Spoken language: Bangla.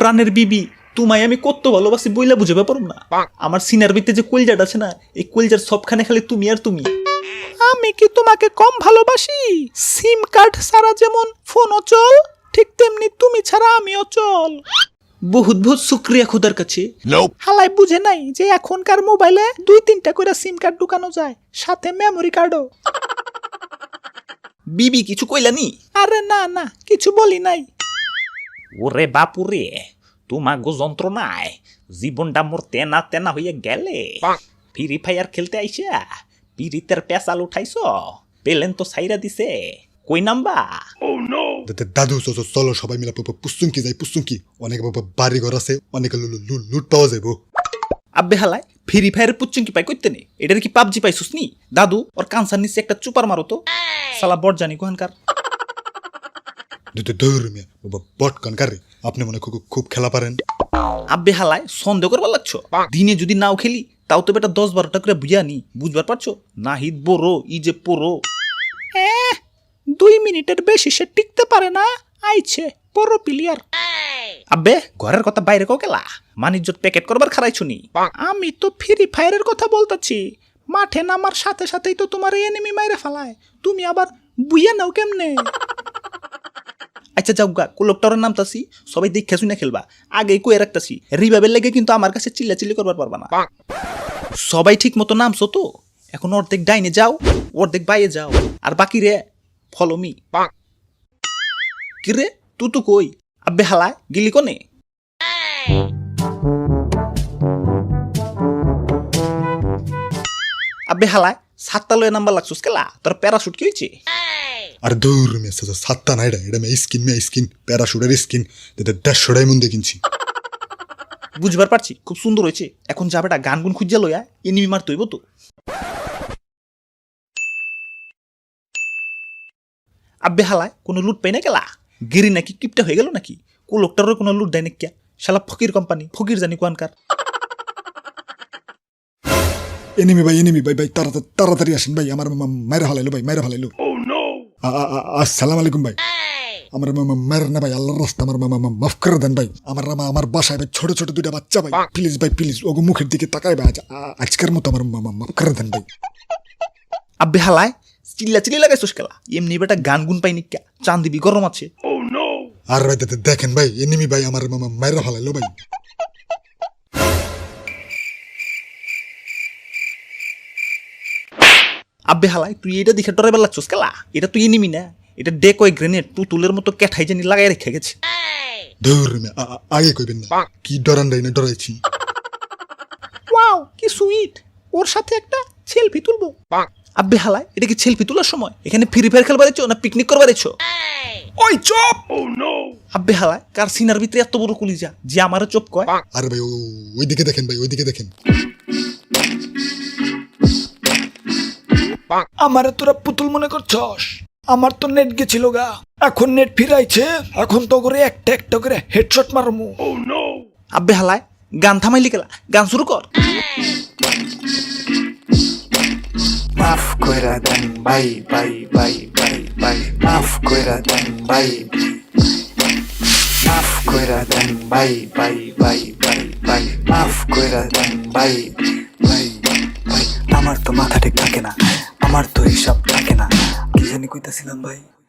প্রাণের বিবি তোমায় আমি কত ভালোবাসি বইলা বুঝাবে পারব না। আমার সিনার ভিতরে যে কলজাটা আছে না, এই কলজার সবখানে খালি তুমি আর তুমি। আমি কি তোমাকে কম ভালোবাসি? সিম কার্ড ছাড়া যেমন ফোন অচল, ঠিক তেমনি তুমি ছাড়া আমি অচল। বহুত বহুত শুক্রিয়া খোদার কাছে। হালাই বুঝে নাই যে এখনকার মোবাইলে 2-3টা করে সিম কার্ড ঢুকানো যায়, সাথে মেমোরি কার্ডও। বিবি কিছু কইলানি? আরে না না, কিছু বলি নাই। ওরে বাপুরে, তোমাগো যন্ত্রণায় জীবনটা মোর তেনা তেনা হইয়া গেলে। ফ্রি ফায়ার খেলতে আইসা পিরিতের পেশাল উঠাইছ, পেলেন তো সাইরা দিছে। কই নাম্বা? দাদু চলো সবাই মিলে পুস্তুঙ্কি যাই, পুস্তুঙ্কি অনেক বাড়ি ঘর আছে, অনেক লুট পাওয়া যাবো। আব্বে হালাই ফ্রি ফায়ারের পুচ্চুঙ্কি পাই কইতে নে, এটার কি পাবজি পাইছস নি? দাদু ওর কানসার নিচে একটা চুপার মারো তো, শালা বট জানি কোহানকার। বট কানকার, আপনি মনে খুব খেলা পারেন। আব্বে হালাই সন্দেহ করবার লাগছো? দিনে যদি নাও খেলি তাও তো বেটা 10-12টা করে বুঝা নি, বুঝবার পারছো? নাহিদ বড়ো ই যে পড়ো। 2 মিনিটের বেশি সে টিকতে পারে না, আইছে বড় প্লেয়ার। আব্বে ঘরের কথা বাইরে কও গেলা, মানিজ্জত প্যাকেট করবার খারাইছো নি? আমি তো ফ্রি ফায়ারের কথা বলতাছি। মাঠে নামার সাথে সাথেই তো তোমার এনিমি মাইরে ফেলায়, তুমি আবার বুইয়া নাও কেমনে? আচ্ছা যাও গা, কোলকটারের নামতাছি, সবাই দেখে শুনে খেলবা। আগেই কয়ে রাখতাছি, রিভাবের লেগে কিন্তু আমার কাছে চিল্লাচিল্লি করবার পারবা না। সবাই ঠিক মতো নামছো তো? এখন অর্ধেক ডাইনে যাও, অর্ধেক বাইয়ে যাও, আর বাকি রে ফলো মি। কি রে তুই তো কই? আব্বে হালায় গিলি কোনে? আব্বে হালায় 7টা লয়ে নাম্বার লাগছস কেলা, তোর প্যারাশুট কি হইছে? আর দূর সাতটা না, এটা স্কিন প্যারাশুটের স্কিন 150 ডায়মন্ড কিনছি। বুঝবার পারছি, খুব সুন্দর হয়েছে। এখন যাবেটা গান গুন খুঁজা লইয়া এনিমি মারতে হইব তো। আব্বে হালায় কোনো লুট পাই না কেলা? গিরি নাকি কিপটা হয়ে গেল নাকি? লোকটারও কোনো লুট দেয় নাকি? শালা ফকির কোম্পানি, ফকির জানি কোয়ানকার। এনিমি ভাই তাড়াতাড়ি আসেন ভাই, আমার মাইরা হালাইলো ভাই, মাইরা হালাইলো। আসসালামু আলাইকুম ভাই। আমার মায়ের না ভাই, আল্লাহর রাস্তা আমার মাফ করে দেন ভাই। আমার বাসায় ভাই ছোট ছোট 2টা বাচ্চা ভাই, প্লিজ ওগো মুখের দিকে তাকাই ভাই, আজকের মতো আমার মাফ করে দেন ভাই। আব্বে হালায় চিল্লা লাগাইছস কেলা? এমনি বেটা গান গুন পাই নিকা, চান দিবি গরম আছে। আর ভাই দেখেন ভাই, এনিমি ভাই আমার মায়েরা হালাইলো ভাই। আব্বে হালায় তুই এটা দেখে ডরাইবার লাগছস কেলা? এটা তুই এনিমি না, এটা ডেকয় গ্রেনেড পুতুলের মতো ক্যাঠাই জানি লাগাই রেখে গেছে। ধুর আগে কইবেন না, কি ডরান না ডরাইছি। ওয়াও কি সুইট, ওর সাথে একটা সেলফি তুলবো। আব্বে হালায় এটা কি সেলফি তোলার সময়? এখানে ফ্রি ফায়ার খেলবার এসো না পিকনিক করবার এসো? ওই চপ! আব্বে হালায় কার সিনার ভিতরে এত বড় কলিজা যে আমারও চপ কয়? আরে ভাই ওইদিকে দেখেন ভাই, ওইদিকে দেখেন। আমারে তোরা পুতুল মনে করছস? আমার তো নেট গেছিল গা, এখন নেট ফিরাইছে, এখন তো করে একটা করে হেডশট মারমু। আব্বে হালায় গান থামাইলি কেলা? গান শুরু কর। মাফ কইরা দেন ভাই, মাফ কইরা দেন ভাই, মাফ কইরা দেন ভাই, মাফ কইরা দেন ভাই। আমার তো মাথা ঠিক থাকে না, আমার তো হিসাব থাকে না, কি জানি কইতাছিলাম ভাই।